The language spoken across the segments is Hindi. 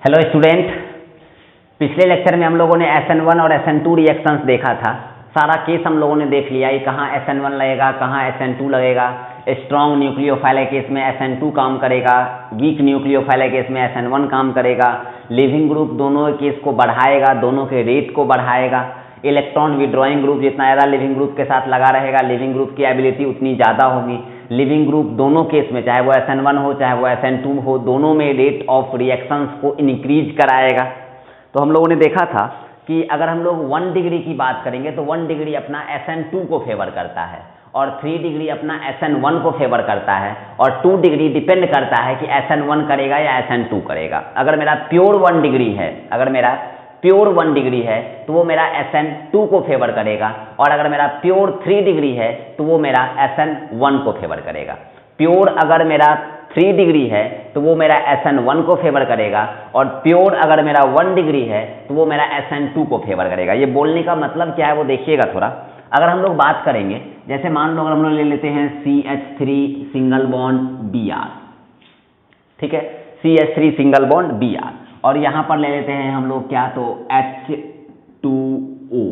हेलो स्टूडेंट, पिछले लेक्चर में हम लोगों ने SN1 और SN2 रिएक्शंस देखा था। सारा केस हम लोगों ने देख लिया कि कहाँ SN1 लगेगा, कहाँ SN2 लगेगा। स्ट्रॉन्ग न्यूक्लियोफाइल केस में SN2 काम करेगा, वीक न्यूक्लियोफाइल केस में SN1 काम करेगा। लिविंग ग्रुप दोनों केस को बढ़ाएगा, दोनों के रेट को बढ़ाएगा। इलेक्ट्रॉन विड्रॉइंग ग्रुप जितना ज़्यादा लिविंग ग्रुप के साथ लगा रहेगा, लिविंग ग्रुप की एबिलिटी उतनी ज़्यादा होगी। लिविंग ग्रुप दोनों केस में, चाहे वो SN1 हो चाहे वो SN2 हो, दोनों में रेट ऑफ रिएक्शंस को इंक्रीज कराएगा। तो हम लोगों ने देखा था कि अगर हम लोग 1 डिग्री की बात करेंगे तो 1 डिग्री अपना SN2 को फेवर करता है और 3 डिग्री अपना SN1 को फेवर करता है और 2 डिग्री डिपेंड करता है कि SN1 करेगा या SN2 करेगा। अगर मेरा प्योर 1 डिग्री है, अगर मेरा प्योर 1 डिग्री है तो वो मेरा SN2 को फेवर करेगा, और अगर मेरा प्योर 3 डिग्री है तो वो मेरा SN1 को फेवर करेगा। प्योर अगर मेरा 3 डिग्री है तो वो मेरा SN1 को फेवर करेगा, और प्योर अगर मेरा 1 डिग्री है तो वो मेरा SN2 को फेवर करेगा। ये बोलने का मतलब क्या है वो देखिएगा थोड़ा। अगर हम लोग बात करेंगे, जैसे मान लो अगर हम लोग ले लेते हैं CH3 सिंगल बॉन्ड Br, ठीक है, CH3 सिंगल बॉन्ड Br, और यहां पर ले लेते हैं हम लोग क्या, तो H2O,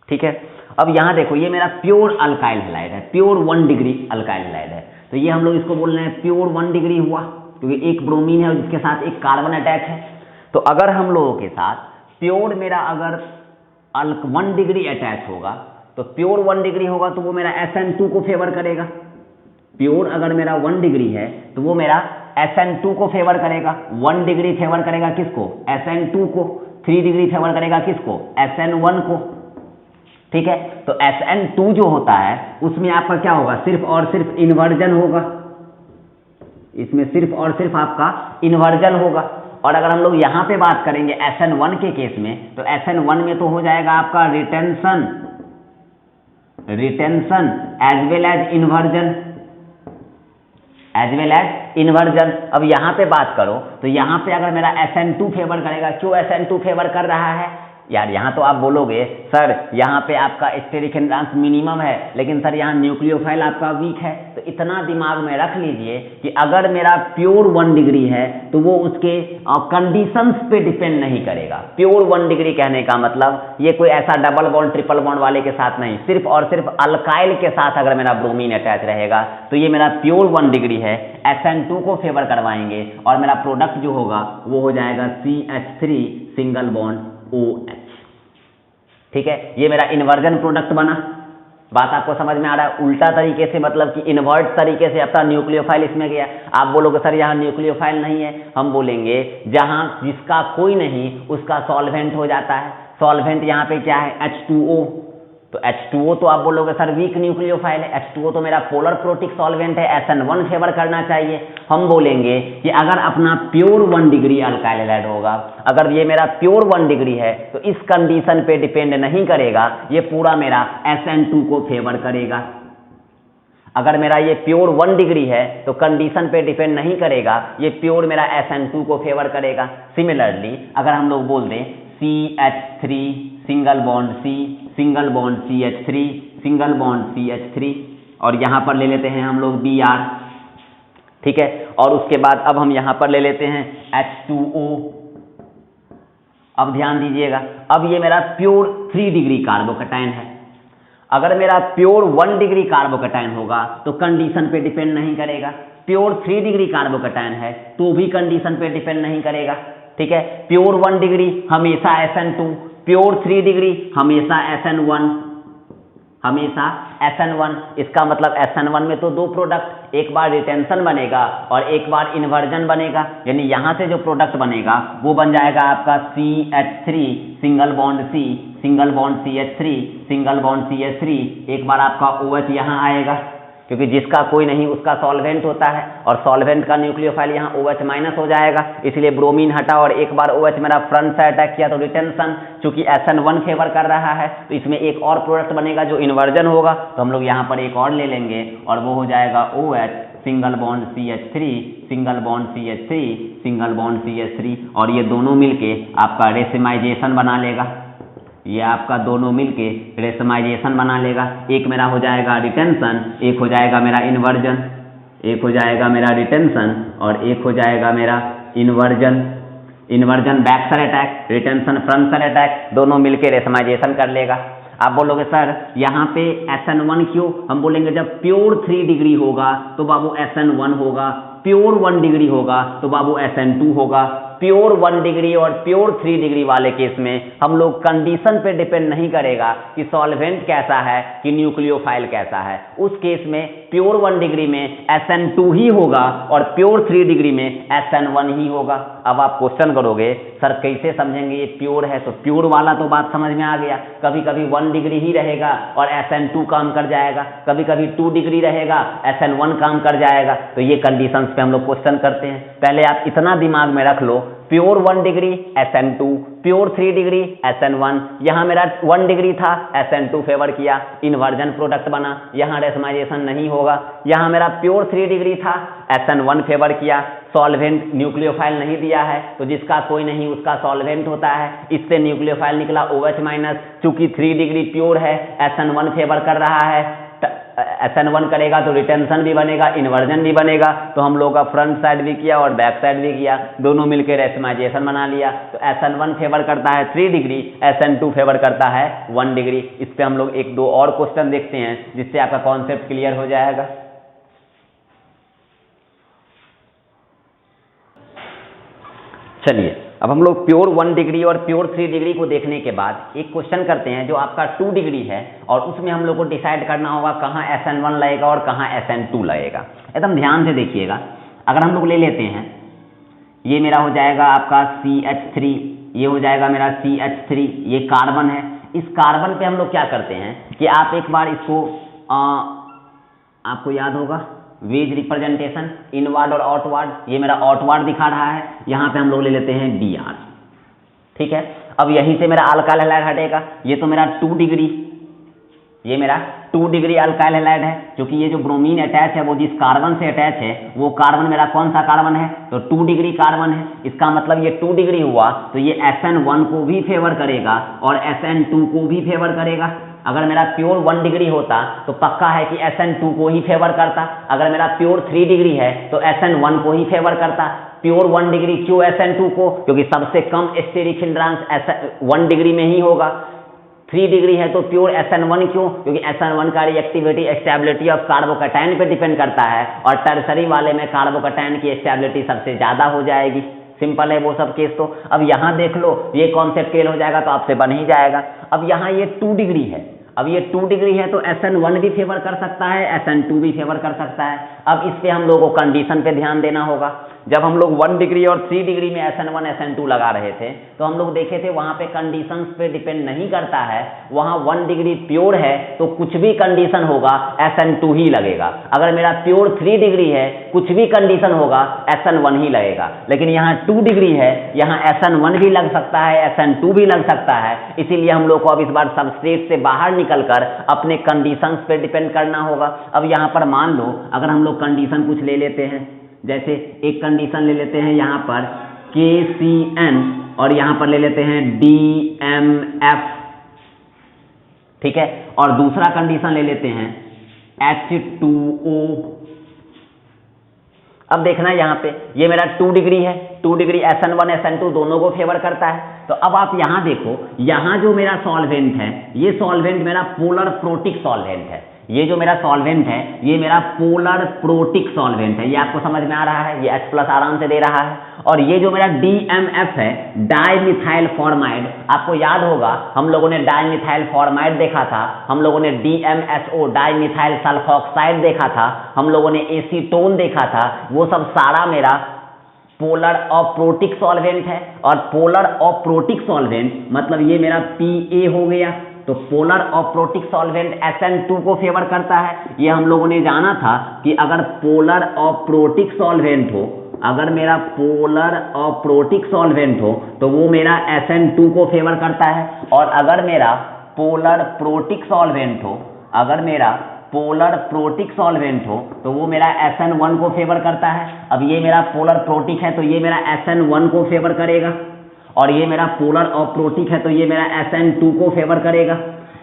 ठीक है। अब यहां देखो, ये मेरा प्योर अल्काइल हैलाइड है, प्योर 1 डिग्री अल्काइल हैलाइड है, तो ये हम लोग इसको बोल रहे हैं प्योर 1 डिग्री हुआ, क्योंकि एक ब्रोमीन है और जिसके साथ एक कार्बन अटैच है। तो अगर हम लोगों के साथ प्योर मेरा अगर 1 डिग्री अटैच होगा, तो प्योर 1 डिग्री होगा तो वो मेरा SN2 को फेवर करेगा। प्योर अगर मेरा 1 डिग्री है तो वो मेरा SN2 को फेवर करेगा। 1 डिग्री फेवर करेगा किसको? SN2 को। 3 डिग्री फेवर करेगा किसको? SN1 को, ठीक है। तो SN2 जो होता है उसमें आपका क्या होगा? सिर्फ और सिर्फ इन्वर्जन होगा, इसमें सिर्फ और सिर्फ आपका इन्वर्जन होगा। और अगर हम लोग यहां पे बात करेंगे SN1 के केस में, तो SN1 में तो हो जाएगा आपका retention as well as inversion, अब यहां पे बात करो तो यहां पे अगर मेरा SN2 फेवर करेगा, क्यों SN2 फेवर कर रहा है यार? यहां तो आप बोलोगे सर यहां पे आपका स्टेरिक हिंड्रेंस मिनिमम है, लेकिन सर यहां न्यूक्लियोफाइल आपका वीक है। तो इतना दिमाग में रख लीजिए कि अगर मेरा प्योर 1 डिग्री है तो वो उसके कंडीशंस पे डिपेंड नहीं करेगा। प्योर 1 डिग्री कहने का मतलब ये कोई ऐसा डबल बॉन्ड ट्रिपल बॉन्ड वाले के साथ नहीं, सिर्फ और सिर्फ अल्काइल के साथ अगर मेरा ब्रोमीन अटैच रहेगा तो ये मेरा प्योर 1 डिग्री है, SN2 को फेवर करवाएंगे और मेरा प्रोडक्ट जो होगा वो हो जाएगा CH3 सिंगल बॉन्ड OH, ठीक है। ये मेरा इन्वर्जन प्रोडक्ट बना। बात आपको समझ में आ रहा है? उल्टा तरीके से, मतलब कि इन्वर्ट तरीके से अपना न्यूक्लियोफाइल इसमें गया। आप बोलोगे सर यहाँ न्यूक्लियोफाइल नहीं है, हम बोलेंगे जहां जिसका कोई नहीं उसका सॉल्वेंट हो जाता है। सॉल्वेंट यहाँ पे क्या है? H2O। तो H2O तो आप बोलोगे सर वीक न्यूक्लियोफाइल है, H2O तो मेरा पोलर प्रोटिक सॉल्वेंट है, SN1 फेवर करना चाहिए। हम बोलेंगे कि अगर अपना प्योर 1 डिग्री अल्काइल हैलाइड होगा, अगर ये मेरा प्योर 1 डिग्री है तो इस कंडीशन पे डिपेंड नहीं करेगा, ये पूरा मेरा SN2 को फेवर करेगा। अगर मेरा ये प्योर 1 डिग्री है तो कंडीशन पे डिपेंड नहीं करेगा, ये प्योर मेरा SN2 को फेवर करेगा। सिमिलरली अगर हम लोग बोल दें CH3 single bond C single bond CH3 single bond CH3, और यहां पर ले लेते हैं हम लोग Br, ठीक है। और उसके बाद अब हम यहां पर ले लेते हैं H2O। अब ध्यान दीजिएगा, अब ये मेरा प्योर 3 डिग्री कार्बोकैटायन है। अगर मेरा प्योर 1 डिग्री कार्बोकैटायन होगा तो कंडीशन पे डिपेंड नहीं करेगा। प्योर 3 डिग्री कार्बोकैटायन है तो भी कंडीशन पे डिपेंड नहीं करेगा, ठीक है। प्योर 1 डिग्री हमेशा SN2, प्योर 3 डिग्री हमेशा SN1। इसका मतलब SN1 में तो 2 प्रोडक्ट, एक बार रिटेंशन बनेगा और एक बार इन्वर्जन बनेगा, यानी यहां से जो प्रोडक्ट बनेगा वो बन जाएगा आपका CH3 single bond C single bond CH3 single bond CH3, एक बार आपका OH यहां आएगा, क्योंकि जिसका कोई नहीं उसका सॉल्वेंट होता है, और सॉल्वेंट का न्यूक्लियोफाइल यहाँ OH माइनस हो जाएगा, इसलिए ब्रोमीन हटा और एक बार OH मेरा फ्रंट से अटैक किया तो रिटेंशन, चूंकि SN1 फेवर कर रहा है तो इसमें एक और प्रोडक्ट बनेगा जो इन्वर्जन होगा, तो हम लोग यहाँ पर एक और ले लेंगे और वो हो जाएगा OH single bond CH3 single bond CH3 single bond CH3, और ये दोनों मिलके आपका रेसिमाइजेशन बना लेगा। ये आपका दोनों मिलके रेसमाइजेशन बना लेगा। एक मेरा हो जाएगा रिटेंशन, एक हो जाएगा मेरा इन्वर्जन, एक हो जाएगा मेरा रिटेंशन और एक हो जाएगा मेरा inversion back side attack, retention front side attack, दोनों मिलकर रेशमाइजेशन कर लेगा। आप बोलोगे सर यहाँ पे SN1 क्यों? हम बोलेंगे जब प्योर 3 डिग्री होगा तो बाबू SN1 होगा, प्योर 1 डिग्री होगा तो बाबू SN2 होगा। प्योर 1 डिग्री और प्योर 3 डिग्री वाले केस में हम लोग कंडीशन पे डिपेंड नहीं करेगा कि सॉल्वेंट कैसा है कि न्यूक्लियोफाइल कैसा है। उस केस में प्योर 1 डिग्री में SN2 ही होगा और प्योर 3 डिग्री में SN1 ही होगा। अब आप क्वेश्चन करोगे सर कैसे समझेंगे ये प्योर है? तो प्योर वाला तो बात समझ में आ गया, कभी कभी 1 डिग्री ही रहेगा और SN2 काम कर जाएगा, कभी कभी 2 डिग्री रहेगा SN1 काम कर जाएगा। तो ये कंडीशंस पे हम लोग क्वेश्चन करते हैं। पहले आप इतना दिमाग में रख लो, pure 1 degree SN2, pure 3 degree SN1। यहाँ मेरा 1 डिग्री था, SN2 फेवर किया, इन्वर्जन प्रोडक्ट बना, यहाँ रेशमाइजेशन नहीं होगा। यहाँ मेरा प्योर 3 डिग्री था, SN1 फेवर किया, सॉल्वेंट न्यूक्लियोफाइल नहीं दिया है तो जिसका कोई नहीं उसका सॉल्वेंट होता है, इससे न्यूक्लियोफाइल निकला OH-। चूंकि 3 डिग्री प्योर है, SN1 फेवर कर रहा है, SN1 करेगा तो रिटेंशन भी बनेगा, इन्वर्जन भी बनेगा। तो हम लोग का फ्रंट साइड भी किया और बैक साइड भी किया, दोनों मिलकर रेशमाइजेशन बना लिया। तो SN1 फेवर करता है 3 डिग्री, SN2 फेवर करता है 1 डिग्री। इस पे हम लोग 1-2 और क्वेश्चन देखते हैं जिससे आपका कॉन्सेप्ट क्लियर हो जाएगा। चलिए अब हम लोग प्योर 1 डिग्री और प्योर 3 डिग्री को देखने के बाद एक क्वेश्चन करते हैं जो आपका 2 डिग्री है और उसमें हम लोग को डिसाइड करना होगा कहाँ SN1 लगेगा और कहाँ SN2 लगेगा। एकदम ध्यान से देखिएगा। अगर हम लोग ले लेते हैं, ये मेरा हो जाएगा आपका CH3, ये हो जाएगा मेरा CH3, ये कार्बन है। इस कार्बन पे हम लोग क्या करते हैं कि आप एक बार इसको आपको याद होगा वेज रिप्रेजेंटेशन, इनवर्ड और आउटवर्ड, ये मेरा आउटवर्ड दिखा रहा है, यहाँ पे हम लोग ले लेते हैं Dr। ठीक है, अब यहीं से मेरा अल्काइल हैलाइड हटेगा। ये तो मेरा 2 डिग्री, ये मेरा 2 डिग्री अल्काइल हैलाइड है, क्योंकि ये जो ब्रोमीन अटैच है वो जिस कार्बन से अटैच है वो कार्बन मेरा कौन सा कार्बन है? तो 2 डिग्री कार्बन है। इसका मतलब ये 2 डिग्री हुआ तो ये SN1 को भी फेवर करेगा और SN2 को भी फेवर करेगा। अगर मेरा प्योर 1 डिग्री होता तो पक्का है कि SN2 को ही फेवर करता। अगर मेरा प्योर 3 डिग्री है तो SN1 को ही फेवर करता। प्योर 1 डिग्री क्यों SN2 को? क्योंकि सबसे कम स्टेरिक हिंड्रांस 1 डिग्री में ही होगा। 3 डिग्री है तो प्योर SN1 क्यों? क्योंकि SN1 का रिएक्टिविटी स्टेबिलिटी ऑफ कार्बोकैटायन पे डिपेंड करता है और टर्सरी वाले में कार्बोकैटायन की स्टेबिलिटी सबसे ज़्यादा हो जाएगी। सिंपल है वो सब केस। तो अब यहाँ देख लो, ये कॉन्सेप्ट क्लियर हो जाएगा तो आपसे बन ही जाएगा। अब यहाँ ये 2 डिग्री है, अब ये 2 डिग्री है तो SN1 भी फेवर कर सकता है, SN2 भी फेवर कर सकता है। अब इस पे हम लोगों को कंडीशन पे ध्यान देना होगा। जब हम लोग 1 डिग्री और 3 डिग्री में SN1 SN2 लगा रहे थे तो हम लोग देखे थे वहां पे कंडीशंस पे डिपेंड नहीं करता है। वहां 1 डिग्री प्योर है तो कुछ भी कंडीशन होगा SN2 ही लगेगा। अगर मेरा प्योर 3 डिग्री है, कुछ भी कंडीशन होगा SN1 ही लगेगा। लेकिन यहाँ 2 डिग्री है, यहाँ SN1 भी लग सकता है, SN2 भी लग सकता है। इसीलिए हम लोग को अब इस बार सबस्ट्रेट से बाहर निकलकर अपने कंडीशंस पे डिपेंड करना होगा। अब यहाँ पर मान लो अगर हम लोग कंडीशन कुछ ले लेते हैं, जैसे एक कंडीशन ले लेते हैं यहाँ पर KCN और यहाँ पर ले लेते हैं DMF, ठीक है, और दूसरा कंडीशन ले लेते हैं H2O। अब देखना यहाँ पे ये मेरा 2 डिग्री है, 2 डिग्री SN1 SN2 दोनों को फेवर करता है। तो अब आप यहाँ देखो, यहाँ जो मेरा सॉल्वेंट है ये सॉल्वेंट मेरा पोलर प्रोटिक सॉल्वेंट है। ये जो मेरा सॉल्वेंट है ये मेरा पोलर प्रोटिक सॉल्वेंट है। ये आपको समझ में आ रहा है, ये H+ आराम से दे रहा है। और ये जो मेरा DMF है, डाइमिथाइल फॉर्माइड, आपको याद होगा हम लोगों ने डाइमिथाइल फॉर्माइड देखा था, हम लोगों ने DMSO डाइमिथाइल सल्फॉक्साइड देखा था, हम लोगों ने एसीटोन देखा था। वो सब सारा मेरा पोलर अप्रोटिक सॉल्वेंट है। और पोलर अप्रोटिक सॉल्वेंट मतलब ये मेरा PA हो गया। तो पोलर अप्रोटिक सॉल्वेंट SN2 को फेवर करता है। ये हम लोगों ने जाना था कि अगर पोलर अप्रोटिक सॉल्वेंट हो, अगर मेरा पोलर अप्रोटिक सॉल्वेंट हो तो वो मेरा SN2 को फेवर करता है। और अगर मेरा पोलर प्रोटिक सॉल्वेंट हो, अगर मेरा पोलर प्रोटिक सॉल्वेंट हो तो वो मेरा SN1 को फेवर करता है। अब ये मेरा पोलर प्रोटिक है तो ये मेरा SN1 को फेवर करेगा, और ये मेरा पोलर अप्रोटिक है तो ये मेरा SN2 को फेवर करेगा।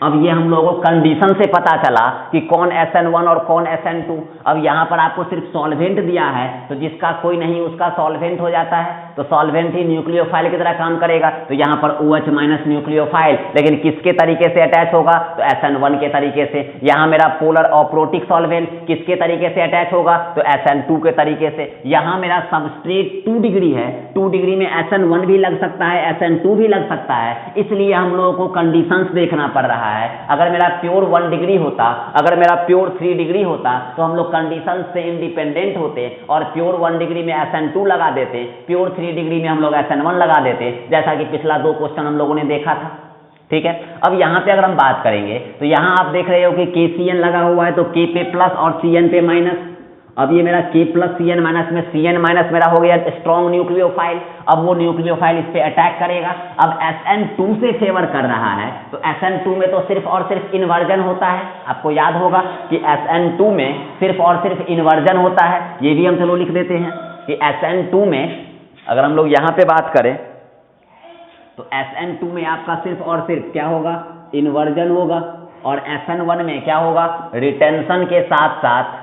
अब ये हम लोगों को कंडीशन से पता चला कि कौन SN1 और कौन SN2। अब यहाँ पर आपको सिर्फ सॉल्वेंट दिया है, तो जिसका कोई नहीं उसका सॉल्वेंट हो जाता है, तो सॉल्वेंट ही न्यूक्लियोफाइल की तरह काम करेगा। तो यहाँ पर OH माइनस न्यूक्लियोफाइल, लेकिन किसके तरीके से अटैच होगा, तो SN1 के तरीके से। यहाँ मेरा पोलर अप्रोटिक सॉल्वेंट किसके तरीके से अटैच होगा, तो SN2 के तरीके से। यहाँ मेरा सबस्ट्रेट 2 डिग्री है, 2 डिग्री में SN1 भी लग सकता है, SN2 भी लग सकता है, इसलिए हम लोगों को कंडीशंस देखना पड़ रहा है। अगर मेरा प्योर 1 डिग्री होता, अगर मेरा प्योर 3 डिग्री होता, तो हम लोग कंडीशन से इंडिपेंडेंट होते और प्योर 1 डिग्री में SN2 लगा देते, प्योर 3 डिग्री में हम लोग SN1 लगा देते, जैसा कि पिछला 2 क्वेश्चन हम लोगों ने देखा था। ठीक है, अब यहाँ पे अगर हम बात करेंगे तो यहाँ आप देख रहे हो कि KCN लगा हुआ है, तो K पे प्लस और CN पे माइनस। अब ये मेरा K प्लस CN माइनस में CN माइनस मेरा हो गया स्ट्रॉन्ग न्यूक्लियोफाइल। अब वो न्यूक्लियोफाइल इस पे अटैक करेगा। अब SN2 से फेवर कर रहा है, तो SN2 में तो सिर्फ और सिर्फ इन्वर्जन होता है। आपको याद होगा कि SN2 में सिर्फ और सिर्फ इन्वर्जन होता है। ये भी हम चलो लिख देते हैं कि SN2 में अगर हम लोग यहाँ पे बात करें तो SN2 में आपका सिर्फ और सिर्फ क्या होगा, इन्वर्जन होगा, और SN1 में क्या होगा, रिटेंशन के साथ साथ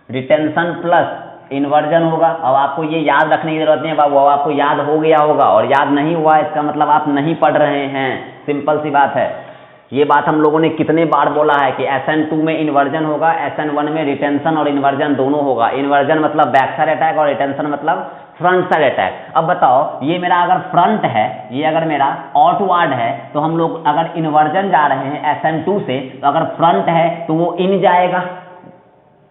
रिटेंशन प्लस इन्वर्जन होगा। अब आपको ये याद रखने की जरूरत नहीं है बाबू, आपको याद हो गया होगा, और याद नहीं हुआ इसका मतलब आप नहीं पढ़ रहे हैं, सिंपल सी बात है। ये बात हम लोगों ने कितने बार बोला है कि SN2 में इन्वर्जन होगा, SN1 में रिटेंशन और इन्वर्जन दोनों होगा। इन्वर्जन मतलब बैक साइड अटैक और रिटेंशन मतलब फ्रंट साइड अटैक। अब बताओ, ये मेरा अगर फ्रंट है, ये अगर मेरा आउटवर्ड है, तो हम लोग अगर इन्वर्जन जा रहे हैं SN2 से, तो अगर फ्रंट है तो वो इन जाएगा,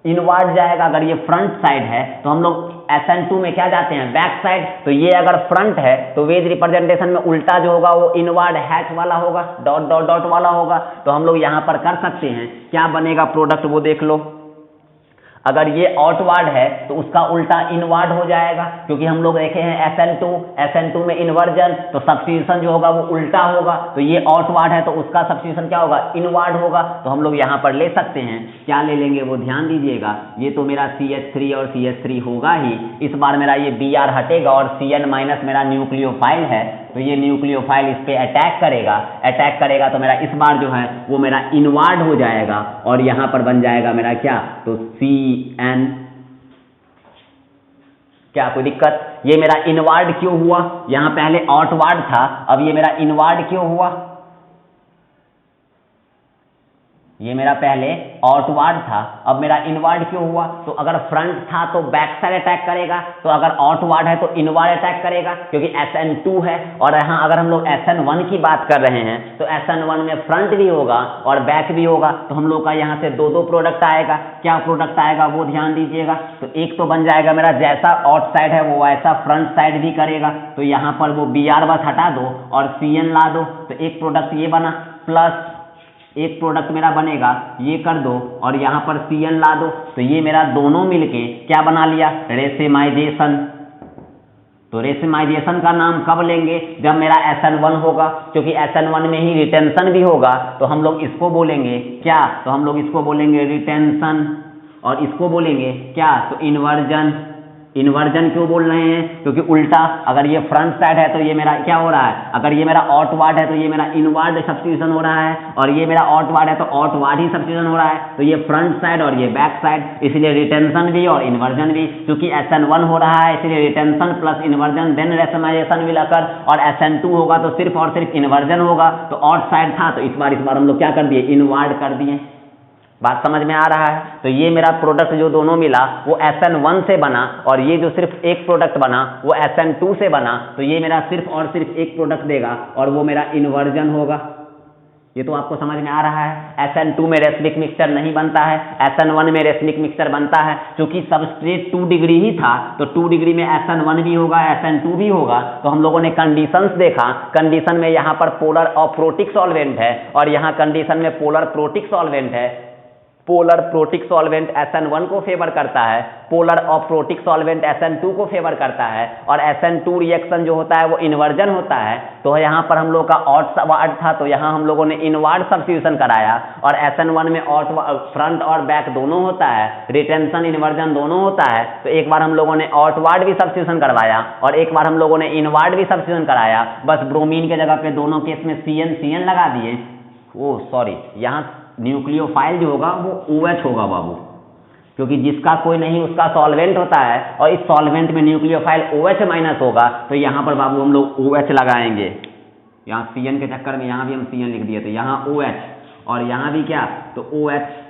इनवर्ड जाएगा। अगर ये फ्रंट साइड है तो हम लोग SN2 में क्या जाते हैं, बैक साइड। तो ये अगर फ्रंट है तो वेज रिप्रेजेंटेशन में उल्टा जो होगा वो इनवर्ड हैच वाला होगा, डॉट डॉट डॉट वाला होगा। तो हम लोग यहाँ पर कर सकते हैं, क्या बनेगा प्रोडक्ट वो देख लो। अगर ये आउटवर्ड है तो उसका उल्टा इनवर्ड हो जाएगा, क्योंकि हम लोग देखे हैं SN2 में इन्वर्जन, तो सब्स्टिट्यूशन जो होगा वो उल्टा होगा। तो ये आउटवर्ड है तो उसका सब्स्टिट्यूशन क्या होगा, इनवर्ड होगा। तो हम लोग यहाँ पर ले सकते हैं, क्या ले लेंगे वो ध्यान दीजिएगा। ये तो मेरा CH3 और CH3 होगा ही, इस बार मेरा ये Br हटेगा और CN माइनस मेरा न्यूक्लियोफाइल है, तो ये न्यूक्लियोफाइल इस पे अटैक करेगा तो मेरा इस बार जो है वो मेरा इनवर्ड हो जाएगा, और यहाँ पर बन जाएगा मेरा क्या, तो CN। क्या कोई दिक्कत, ये मेरा इनवर्ड क्यों हुआ, यहाँ पहले आउटवर्ड था, अब ये मेरा इनवर्ड क्यों हुआ, ये मेरा पहले आउटवर्ड था अब मेरा इनवर्ड क्यों हुआ। तो अगर फ्रंट था तो बैक साइड अटैक करेगा, तो अगर आउटवर्ड है तो इनवर्ड अटैक करेगा, क्योंकि SN2 है। और यहाँ अगर हम लोग SN1 की बात कर रहे हैं तो SN1 में फ्रंट भी होगा और बैक भी होगा, तो हम लोग का यहाँ से दो प्रोडक्ट आएगा। क्या प्रोडक्ट आएगा वो ध्यान दीजिएगा। तो एक तो बन जाएगा मेरा जैसा आउटसाइड है वो वैसा फ्रंट साइड भी करेगा, तो यहाँ पर वो Br बस हटा दो और CN ला दो, तो एक प्रोडक्ट ये बना, प्लस एक प्रोडक्ट मेरा बनेगा ये कर दो और यहाँ पर CN ला दो, तो ये मेरा दोनों मिलके क्या बना लिया, रेसिमाइजेशन। तो रेसिमाइजेशन का नाम कब लेंगे, जब मेरा SN1 होगा, क्योंकि SN1 में ही रिटेंशन भी होगा, तो हम लोग इसको बोलेंगे क्या, तो हम लोग इसको बोलेंगे रिटेंशन, और इसको बोलेंगे क्या, तो इन्वर्जन। इन्वर्जन क्यों बोल रहे हैं, क्योंकि उल्टा, अगर ये फ्रंट साइड है तो ये मेरा क्या हो रहा है, अगर ये मेरा आउटवर्ड है तो ये मेरा इनवर्ड सब्स्टिट्यूशन हो रहा है, और ये मेरा आउटवर्ड है तो आउटवर्ड ही सब्स्टिट्यूशन हो रहा है, तो ये फ्रंट साइड और ये बैक साइड, इसलिए रिटेंशन भी और इन्वर्जन भी। क्योंकि SN1 हो रहा है इसलिए retention plus inversion then racemisation will occur, और SN2 होगा तो सिर्फ और सिर्फ इन्वर्जन होगा। तो आउटसाइड था तो इस बार हम लोग क्या कर दिए, इनवर्ड कर दिए। बात समझ में आ रहा है। तो ये मेरा प्रोडक्ट जो दोनों मिला वो SN1 से बना, और ये जो सिर्फ एक प्रोडक्ट बना वो SN2 से बना, तो ये मेरा सिर्फ और सिर्फ एक प्रोडक्ट देगा और वो मेरा इन्वर्जन होगा। ये तो आपको समझ में आ रहा है। SN2 में रेसिमिक मिक्सचर नहीं बनता है, SN1 में रेसिमिक मिक्सचर बनता है। क्योंकि सबस्ट्रेट 2 डिग्री ही था तो 2 डिग्री में SN1 भी होगा SN2 भी होगा। तो हम लोगों ने कंडीशंस देखा, कंडीशन में यहाँ पर पोलर अप्रोटिक सॉल्वेंट है और यहाँ कंडीशन में पोलर प्रोटिक सॉल्वेंट है। पोलर प्रोटिक सॉल्वेंट SN1 को फेवर करता है, पोलर अप्रोटिक सॉल्वेंट SN2 को फेवर करता है, और SN2 रिएक्शन जो होता है वो इन्वर्जन होता है। तो यहाँ पर हम लोग का आउटवर्ड था तो यहाँ हम लोगों ने इनवर्ड सब्स्टिट्यूशन कराया, और SN1 में फ्रंट और बैक दोनों होता है, रिटेंशन इन्वर्जन दोनों होता है। तो एक बार हम लोगों ने आउटवर्ड भी सब्स्टिट्यूशन करवाया और एक बार हम लोगों ने इनवर्ड भी सब्स्टिट्यूशन कराया। बस ब्रोमीन के जगह पे दोनों केस में CN लगा दिए। वो सॉरी, यहाँ न्यूक्लियोफाइल जो होगा वो OH होगा बाबू, क्योंकि जिसका कोई नहीं उसका सॉल्वेंट होता है, और इस सॉल्वेंट में न्यूक्लियोफाइल OH माइनस होगा, तो यहाँ पर बाबू हम लोग OH लगाएंगे। यहाँ CN के चक्कर में यहाँ भी हम CN लिख दिए, तो यहाँ OH और यहाँ भी क्या, तो OH।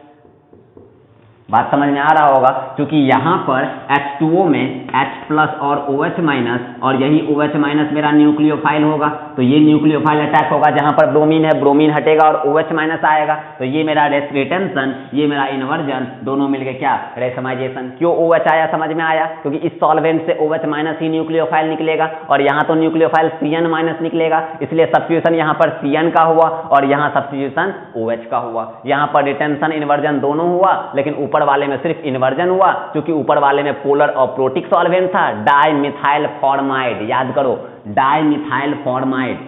बात समझ में आ रहा होगा, क्योंकि यहाँ पर H2O में H प्लस और OH माइनस, और यही OH माइनस मेरा न्यूक्लियोफाइल होगा, तो ये न्यूक्लियोफाइल अटैक होगा जहाँ पर ब्रोमीन है, ब्रोमीन हटेगा और OH माइनस आएगा, तो ये मेरा रिटेंशन, ये मेरा इन्वर्जन, दोनों मिलके क्या, रेसमाइजेशन। क्यों OH आया, समझ में आया, क्योंकि इस सॉल्वेंट से OH माइनस ही न्यूक्लियोफाइल निकलेगा, और यहाँ तो न्यूक्लियोफाइल CN माइनस निकलेगा, इसलिए सब्स्टिट्यूशन यहाँ पर CN का हुआ और यहाँ सब्स्टिट्यूशन OH का हुआ। यहाँ पर रिटेंशन इन्वर्जन दोनों हुआ, लेकिन ऊपर वाले में सिर्फ इन्वर्जन हुआ, क्योंकि ऊपर वाले में पोलर और प्रोटिक सॉल्वेंट था, डाइमिथाइल फॉर्माइड, याद करो, dimethyl formamide,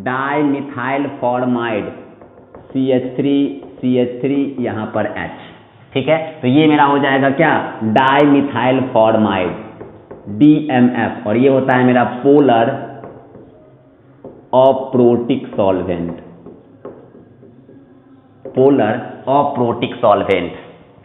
dimethyl formamide, CH3 यहाँ पर H, ठीक है। तो ये मेरा हो जाएगा क्या, डाइमिथाइल फॉर्माइड, DMF, और ये होता है मेरा polar aprotic solvent, polar aprotic solvent.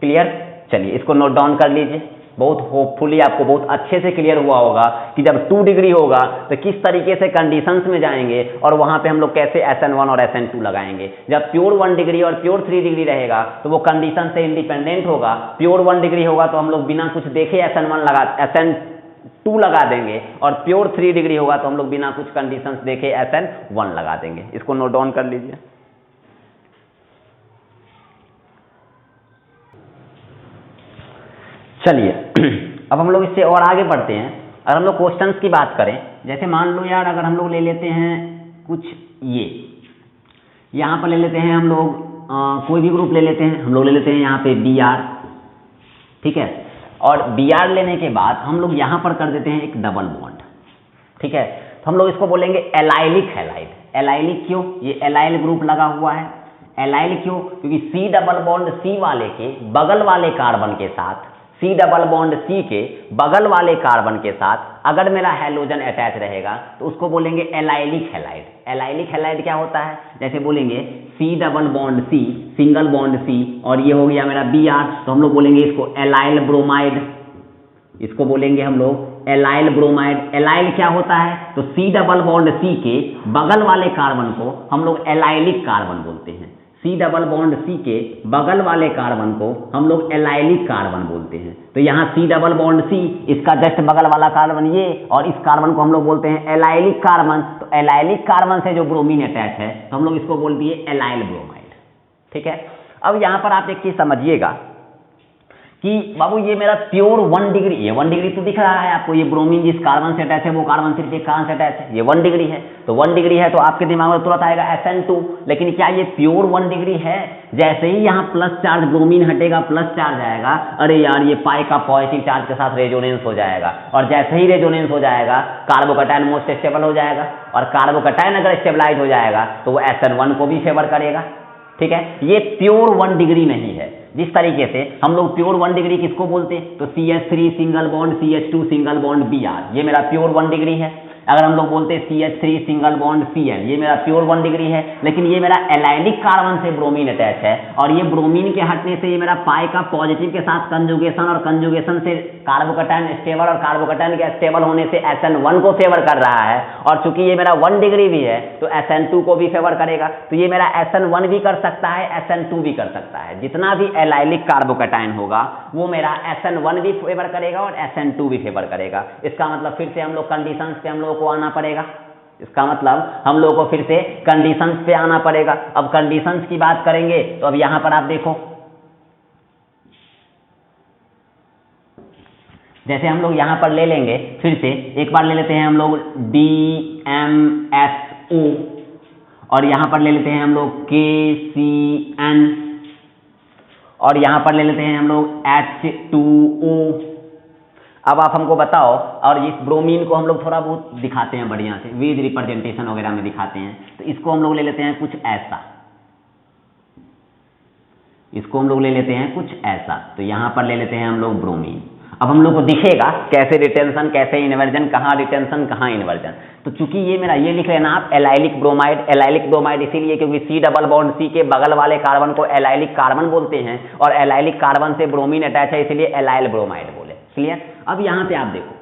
Clear? चलिए इसको नोट डाउन कर लीजिए। बहुत होपफुली आपको बहुत अच्छे से क्लियर हुआ होगा कि जब 2 डिग्री होगा तो किस तरीके से कंडीशंस में जाएंगे और वहां पे हम लोग कैसे SN1 और SN2 लगाएंगे। जब प्योर 1 डिग्री और प्योर 3 डिग्री रहेगा तो वो कंडीशन से इंडिपेंडेंट होगा। प्योर 1 डिग्री होगा तो हम लोग बिना कुछ देखे SN2 लगा देंगे, और प्योर 3 डिग्री होगा तो हम लोग बिना कुछ कंडीशंस देखे SN1 लगा देंगे। इसको नोट डाउन कर लीजिए। चलिए अब हम लोग इससे और आगे बढ़ते हैं। अगर हम लोग क्वेश्चंस की बात करें, जैसे मान लो यार अगर हम लोग ले लेते हैं कुछ, ये यहाँ पर ले लेते हैं हम लोग कोई भी ग्रुप ले लेते हैं, हम लोग ले लेते हैं यहाँ पे Br, ठीक है। और Br लेने के बाद हम लोग यहाँ पर कर देते हैं एक डबल बॉन्ड, ठीक है। तो हम लोग इसको बोलेंगे एलाइलिक हैलाइड। एलाइलिक क्यों, ये एलाइल ग्रुप लगा हुआ है। एलाइल क्यों, क्योंकि C डबल बॉन्ड C वाले के बगल वाले कार्बन के साथ, C डबल बॉन्ड C के बगल वाले कार्बन के साथ अगर मेरा हैलोजन अटैच रहेगा तो उसको बोलेंगे एलाइलिक हैलाइड। एलाइलिक हैलाइड क्या होता है, जैसे बोलेंगे C double bond C, single bond C, और ये हो गया मेरा Br, तो हम लोग बोलेंगे इसको एलाइल ब्रोमाइड। इसको बोलेंगे हम लोग एलाइल ब्रोमाइड। एलाइल क्या होता है, तो C डबल बॉन्ड C के बगल वाले कार्बन को हम लोग एलाइलिक कार्बन बोलते हैं। C डबल बॉन्ड C के बगल वाले कार्बन को हम लोग एलाइलिक कार्बन बोलते हैं। तो यहाँ C डबल बॉन्ड C, इसका जस्ट बगल वाला कार्बन ये, और इस कार्बन को हम लोग बोलते हैं एलाइलिक कार्बन। तो एलाइलिक कार्बन से जो ब्रोमीन अटैच है तो हम लोग इसको बोल दिए एलाइल ब्रोमाइड, ठीक है। अब यहाँ पर आप एक चीज समझिएगा कि बाबू ये मेरा प्योर 1 डिग्री, ये 1 डिग्री तो दिख रहा है आपको, ये ब्रोमीन जिस कार्बन से अटैच है वो कार्बन सिर्फ एक कार्बन से अटैच है, ये 1 डिग्री है। तो 1 डिग्री है तो आपके दिमाग में तुरंत आएगा SN2, लेकिन क्या ये प्योर 1 डिग्री है? जैसे ही यहाँ प्लस चार्ज ब्रोमीन हटेगा, प्लस चार्ज आएगा, अरे यार ये पाई का पॉजिटिव चार्ज के साथ रेजोनेंस हो जाएगा, और जैसे ही रेजोनेंस हो जाएगा कार्बोकैटायन मोस्ट स्टेबल हो जाएगा, और कार्बोकैटायन अगर स्टेबलाइज हो जाएगा तो वो SN1 को भी फेवर करेगा, ठीक है। ये प्योर 1 डिग्री नहीं है। जिस तरीके से हम लोग प्योर 1 डिग्री किसको बोलते हैं, तो CH3 single bond CH2 single bond Br, ये मेरा प्योर 1 डिग्री है। अगर हम लोग बोलते हैं CH3 सिंगल बॉन्ड Cl, ये मेरा प्योर 1 डिग्री है, लेकिन ये मेरा एलाइलिक कार्बन से ब्रोमीन अटैच है, और ये ब्रोमीन के हटने से ये मेरा पाई का पॉजिटिव के साथ कंजुगेशन, और कंजुगेशन से कार्बोकैटायन स्टेबल, और कार्बोकैटायन के स्टेबल होने से SN1 को फेवर कर रहा है, और चूंकि ये मेरा 1 डिग्री भी है तो SN2 को भी फेवर करेगा। तो ये मेरा SN1 भी कर सकता है, SN2 भी कर सकता है। जितना भी एलाइलिक कार्बोकैटायन होगा वो मेरा SN1 भी फेवर करेगा और SN2 भी फेवर करेगा। इसका मतलब फिर से हम लोग कंडीशंस पे हम लोग को आना पड़ेगा। इसका मतलब हम लोगों को फिर से कंडीशंस पे आना पड़ेगा। अब कंडीशंस की बात करेंगे तो अब यहां पर आप देखो, जैसे हम लोग यहां पर ले लेंगे, फिर से एक बार ले लेते हैं हम लोग DMSO, और यहां पर ले लेते हैं हम लोग KCN, और यहां पर ले लेते हैं हम लोग H2O। अब आप हमको बताओ, और इस ब्रोमीन को हम लोग थोड़ा बहुत दिखाते हैं बढ़िया से, विद रिप्रेजेंटेशन वगैरह में दिखाते हैं। तो इसको हम लोग ले लेते हैं कुछ ऐसा, इसको हम लोग ले लेते हैं कुछ ऐसा। तो यहां पर ले लेते हैं हम लोग ब्रोमीन। अब हम लोग को दिखेगा कैसे रिटेंशन, कैसे इन्वर्जन, कहाँ रिटेंशन कहाँ इन्वर्जन। तो चूंकि ये मेरा ये लिख लेना आप एलाइलिक ब्रोमाइड इसीलिए क्योंकि C डबल बॉन्ड C के बगल वाले कार्बन को एलाइलिक कार्बन बोलते हैं और एलाइलिक कार्बन से ब्रोमीन अटैच है इसीलिए एलाइल ब्रोमाइड बोले। क्लियर। अब यहाँ पे आप देखो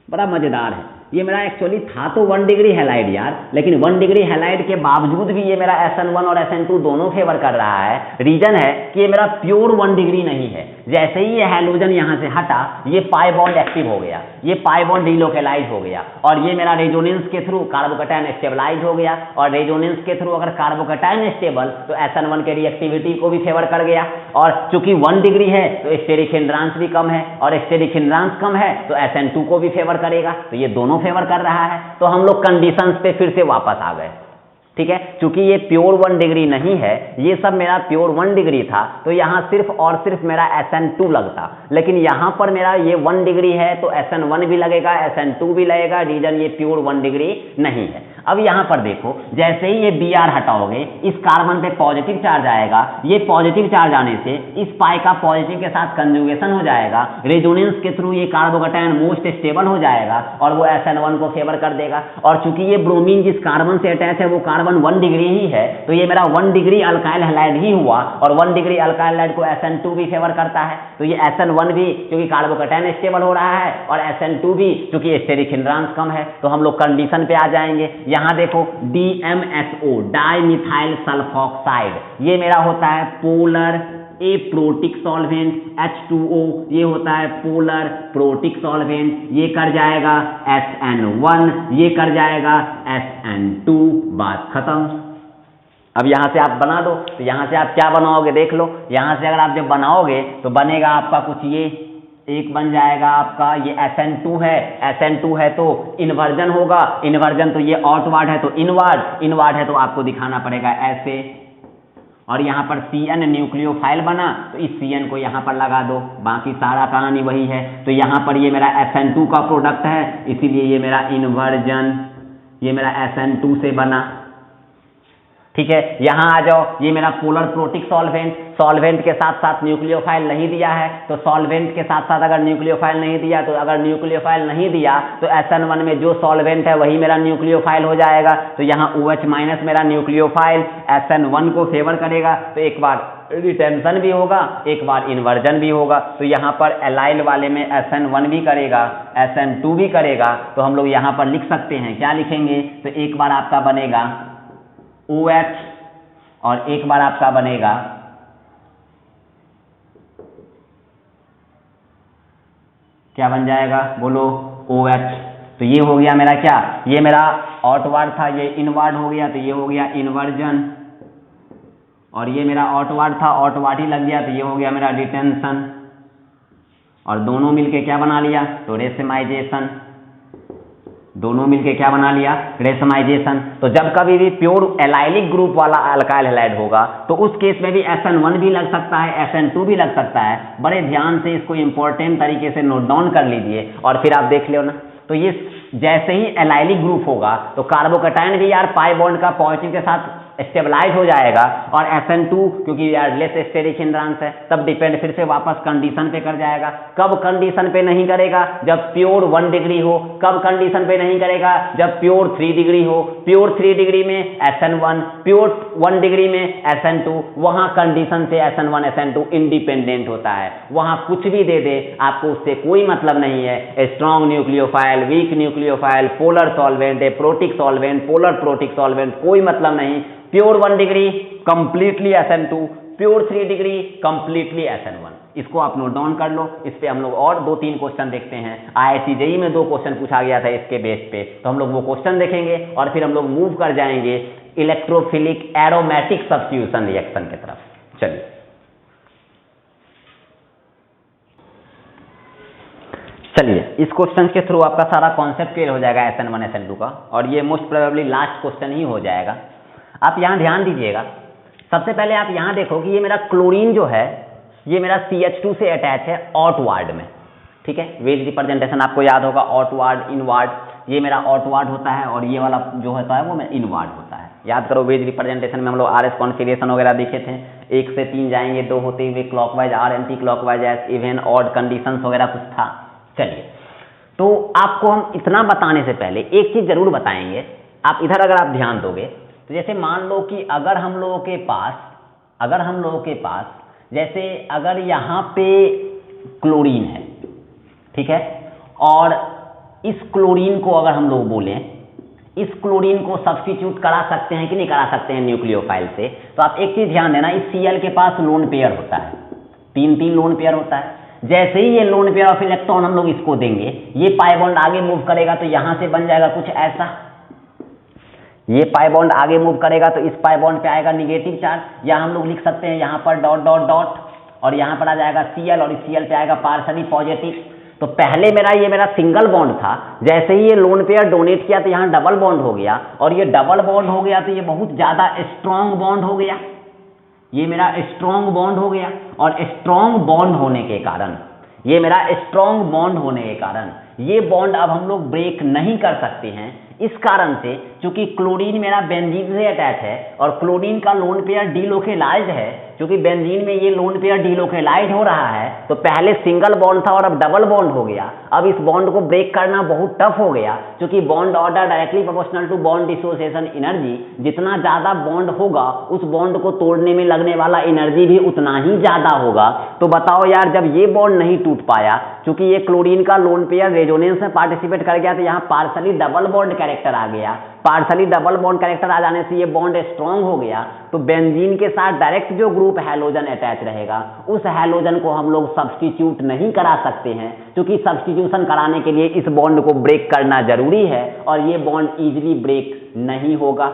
बड़ा मजेदार है, ये मेरा एक्चुअली था तो 1 डिग्री हैलाइड यार, लेकिन 1 डिग्री हैलाइड के बावजूद भी ये मेरा SN1 और SN2 दोनों फेवर कर रहा है। रीजन है कि ये मेरा प्योर 1 डिग्री नहीं है। जैसे ही ये हैलोजन यहाँ से हटा ये पाई बॉन्ड एक्टिव हो गया, ये पाई बॉन्ड डिलोकेलाइज हो गया और ये मेरा रेजोनेंस के थ्रू कार्बोकैटायन स्टेबलाइज हो गया और रेजोनेंस के थ्रू अगर कार्बोकैटायन स्टेबल तो SN1 के रिएक्टिविटी को भी फेवर कर गया और चूंकि 1 डिग्री है तो स्टेरिक हिंड्रांस भी कम है और स्टेरिक हिंड्रांस कम है तो SN2 को भी फेवर करेगा, तो ये दोनों फेवर कर रहा है। तो हम लोग कंडीशंस पे फिर से वापस आ गए। ठीक है, क्योंकि ये प्योर 1 डिग्री नहीं है, ये सब मेरा प्योर 1 डिग्री था तो यहाँ सिर्फ और सिर्फ मेरा SN2 लगता, लेकिन यहाँ पर मेरा ये 1 डिग्री है तो SN1 भी लगेगा, SN2 भी लगेगा। रीजन ये प्योर 1 डिग्री नहीं है। अब यहाँ पर देखो जैसे ही ये Br हटाओगे इस कार्बन पे पॉजिटिव चार्ज आएगा, ये पॉजिटिव चार्ज आने से इस पाई का पॉजिटिव के साथ कंजुगेशन हो जाएगा, रेजोनेंस के थ्रू ये कार्बोकैटायन मोस्ट स्टेबल हो जाएगा और वो SN1 को फेवर कर देगा। और चूंकि ये ब्रोमीन जिस कार्बन से अटैच है वो कार्बन 1 डिग्री ही है तो ये मेरा 1 डिग्री अल्काइल हैलाइड ही हुआ और 1 डिग्री अल्काइल हैलाइड को SN2 भी फेवर करता है, तो ये SN1 भी क्योंकि कार्बोकैटायन स्टेबल हो रहा है और SN2 भी क्योंकि स्टेरिक हिंड्रांस कम है। तो हम लोग कंडीशन पे आ जाएंगे। यहाँ देखो DMSO डाई मिथाइल सल्फॉक्साइड ये मेरा होता है पोलर एप्रोटिक सॉल्वेंट, H2O ये होता है पोलर प्रोटिक सॉल्वेंट, ये कर जाएगा SN1, ये कर जाएगा SN2, बात खत्म। अब यहाँ से आप बना दो तो यहाँ से आप क्या बनाओगे देख लो। यहाँ से अगर आप जब बनाओगे तो बनेगा आपका कुछ ये एक बन जाएगा आपका ये SN2 है, SN2 है तो इन्वर्जन होगा, इन्वर्जन तो ये आउटवर्ड है तो इनवर्ड, इनवर्ड है तो आपको दिखाना पड़ेगा ऐसे। और यहाँ पर CN न्यूक्लियोफाइल बना तो इस CN को यहाँ पर लगा दो, बाकी सारा कहानी वही है। तो यहाँ पर ये मेरा SN2 का प्रोडक्ट है इसीलिए ये मेरा इन्वर्जन, ये मेरा SN2 से बना। ठीक है, यहाँ आ जाओ, ये मेरा पोलर प्रोटिक सॉल्वेंट, सॉल्वेंट के साथ साथ न्यूक्लियोफाइल नहीं दिया है तो सॉल्वेंट के साथ साथ अगर न्यूक्लियोफाइल नहीं दिया तो अगर न्यूक्लियोफाइल नहीं दिया तो SN1 में जो सॉल्वेंट है वही मेरा न्यूक्लियोफाइल हो जाएगा। तो यहाँ OH माइनस मेरा न्यूक्लियोफाइल SN1 को फेवर करेगा तो एक बार रिटेंशन भी होगा, एक बार इन्वर्जन भी होगा। तो यहाँ पर एलाइल वाले में SN1 भी करेगा, SN2 भी करेगा। तो हम लोग यहाँ पर लिख सकते हैं, क्या लिखेंगे तो एक बार आपका बनेगा OH और एक बार आपका बनेगा क्या बन जाएगा बोलो OH। तो ये हो गया मेरा क्या, ये मेरा आउटवर्ड था ये इनवर्ड हो गया तो ये हो गया इन्वर्जन और ये मेरा आउटवर्ड था आउटवर्ड ही लग गया तो ये हो गया मेरा रिटेंशन और दोनों मिलके क्या बना लिया तो रेशमाइजेशन, दोनों मिलके क्या बना लिया रेशमाइजेशन। तो जब कभी भी प्योर एलाइलिक ग्रुप वाला अल्काइल हैलाइड होगा तो उस केस में भी SN1 भी लग सकता है, SN2 भी लग सकता है। बड़े ध्यान से इसको इंपॉर्टेंट तरीके से नोट डाउन कर लीजिए और फिर आप देख लो ना। तो ये जैसे ही एलाइलिक ग्रुप होगा तो कार्बोकैटायन भी यार पाई बॉन्ड का पॉजिटिव के साथ स्टेबलाइज हो जाएगा और SN2 क्योंकि यार लेस स्टेरिक हिंड्रांस है तब डिपेंड फिर से वापस कंडीशन पे कर जाएगा। कब कंडीशन पे नहीं करेगा जब प्योर 1 डिग्री हो, कब कंडीशन पे नहीं करेगा जब प्योर 3 डिग्री हो। प्योर 3 डिग्री में SN1, प्योर 1 डिग्री में SN2, वहां कंडीशन से SN1 SN2 इंडिपेंडेंट होता है, वहां कुछ भी दे दे आपको उससे कोई मतलब नहीं है। Strong nucleophile, weak nucleophile, polar solvent, protic solvent, polar protic solvent, कोई मतलब नहीं। Pure 1 degree completely SN2, pure 3 degree completely SN1। इसको आप नोट डाउन कर लो। इस पे हम लोग और 2-3 क्वेश्चन देखते हैं। IIT JEE में 2 क्वेश्चन पूछा गया था इसके बेस पे, तो हम लोग वो क्वेश्चन देखेंगे और फिर हम लोग मूव कर जाएंगे इलेक्ट्रोफिलिक एरोमेटिक सब्स्टिट्यूशन रिएक्शन की तरफ। चलिए चलिए इस क्वेश्चन के थ्रू आपका सारा कॉन्सेप्ट क्लियर हो जाएगा SN1 SN2 का और ये मोस्ट प्रोबेबली लास्ट क्वेश्चन ही हो जाएगा। आप यहाँ ध्यान दीजिएगा, सबसे पहले आप यहाँ देखो कि ये मेरा क्लोरीन जो है ये मेरा CH2 से अटैच है आउटवर्ड में। ठीक है, वेज रिप्रेजेंटेशन आपको याद होगा आउटवर्ड इनवर्ड, ये मेरा आउटवर्ड होता है और ये वाला जो होता है वो मेरा इनवर्ड होता है। याद करो वेज रिप्रेजेंटेशन में हम लोग RS कॉन्फिगरेशन वगैरह देखे थे, 1 से 3 जाएंगे, 2 होते हुए clockwise, R anti clockwise, S even odd conditions वगैरह कुछ था। चलिए, तो आपको हम इतना बताने से पहले एक चीज जरूर बताएंगे, आप इधर अगर आप ध्यान दोगे तो जैसे मान लो कि अगर हम लोगों के पास जैसे अगर यहाँ पे क्लोरीन है, ठीक है, और इस क्लोरीन को अगर हम लोग बोलें, इस क्लोरीन को सब्स्टिट्यूट करा सकते हैं कि नहीं करा सकते हैं न्यूक्लियोफाइल से, तो आप एक चीज ध्यान देना, इस Cl के पास लोन पेयर होता है, 3 लोन पेयर होता है। जैसे ही ये लोन पेयर ऑफ इलेक्ट्रॉन हम लोग इसको देंगे, ये पाई बॉन्ड आगे मूव करेगा तो यहां से बन जाएगा कुछ ऐसा, ये पाई बॉन्ड आगे मूव करेगा तो इस पाई बॉन्ड पे आएगा निगेटिव चार्ज, या हम लोग लिख सकते हैं यहाँ पर डॉट डॉट डॉट, और यहाँ पर आ जाएगा Cl, और इस Cl पे आएगा पार्शली पॉजिटिव। तो पहले ये मेरा सिंगल बॉन्ड था, जैसे ही ये लोन पेयर डोनेट किया तो यहाँ डबल बॉन्ड हो गया, और ये डबल बॉन्ड हो गया तो ये बहुत ज्यादा स्ट्रॉन्ग बॉन्ड हो गया, ये मेरा स्ट्रॉन्ग बॉन्ड हो गया। और स्ट्रॉन्ग बॉन्ड होने के कारण, ये मेरा स्ट्रॉन्ग बॉन्ड होने के कारण ये बॉन्ड अब हम लोग ब्रेक नहीं कर सकते हैं, इस कारण से क्योंकि क्लोरीन मेरा बेंजीन से अटैच है और क्लोरीन का लोन पेयर डीलोकेलाइज्ड है, क्योंकि बेंजीन में ये लोन पेयर डीलोकेलाइज्ड हो रहा है, तो पहले सिंगल बॉन्ड था और अब डबल बॉन्ड हो गया। अब इस बॉन्ड को ब्रेक करना बहुत टफ हो गया, क्योंकि bond order directly proportional to bond dissociation energy, जितना ज्यादा बॉन्ड होगा उस बॉन्ड को तोड़ने में लगने वाला एनर्जी भी उतना ही ज्यादा होगा। तो बताओ यार, जब ये बॉन्ड नहीं टूट पाया, क्योंकि ये क्लोरीन का लोन पेयर रेजोनेंस में पार्टिसिपेट कर गया, तो यहाँ पार्शली डबल बॉन्ड कैरेक्टर आ गया, पार्शली डबल बॉन्ड कैरेक्टर आ जाने से ये बॉन्ड स्ट्रांग हो गया, तो बेंजीन के साथ डायरेक्ट जो ग्रुप हैलोजन अटैच रहेगा, उस हैलोजन को हम लोग सब्स्टिट्यूट नहीं करा सकते हैं, क्योंकि सब्स्टिट्यूशन कराने के लिए इस बॉन्ड को ब्रेक करना जरूरी है, और ये बॉन्ड इजीली ब्रेक नहीं होगा।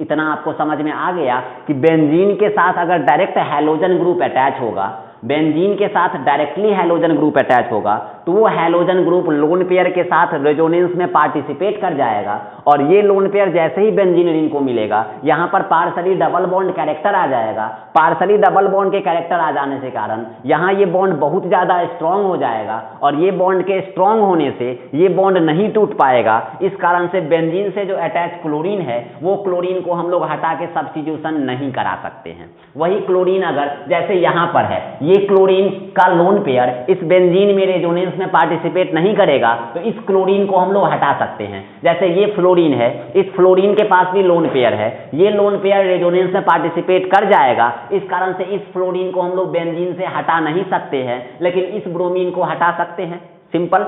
इतना आपको समझ में आ गया कि बेंजीन के साथ अगर डायरेक्ट हैलोजन ग्रुप अटैच होगा, बेंजीन के साथ डायरेक्टली हैलोजन ग्रुप अटैच होगा, तो वो हैलोजन ग्रुप लोन पेयर के साथ रेजोनेंस में पार्टिसिपेट कर जाएगा, और ये लोन पेयर जैसे ही बेंजीन रिंग को मिलेगा, यहाँ पर पार्शली डबल बॉन्ड कैरेक्टर आ जाएगा। पार्शली डबल बॉन्ड के कैरेक्टर आ जाने से कारण यहाँ ये बॉन्ड बहुत ज्यादा स्ट्रांग हो जाएगा, और ये बॉन्ड के स्ट्रांग होने से ये बॉन्ड नहीं टूट पाएगा। इस कारण से बेंजीन से जो अटैच क्लोरीन है, वो क्लोरीन को हम लोग हटा के सब्स्टिट्यूशन नहीं करा सकते हैं। वही क्लोरीन अगर जैसे यहाँ पर है, ये क्लोरीन का लोन पेयर इस बेंजीन में रेजोनेंस में पार्टिसिपेट नहीं करेगा, तो इस क्लोरीन को हम लोग हटा सकते हैं। जैसे ये फ्लोरीन है, इस फ्लोरीन के पास भी लोन पेयर है, ये लोन पेयर रेजोनेंस में पार्टिसिपेट कर जाएगा, इस कारण से इस फ्लोरीन को हम लोग बेंजीन से हटा नहीं सकते हैं, लेकिन इस ब्रोमीन को हटा सकते हैं। सिंपल।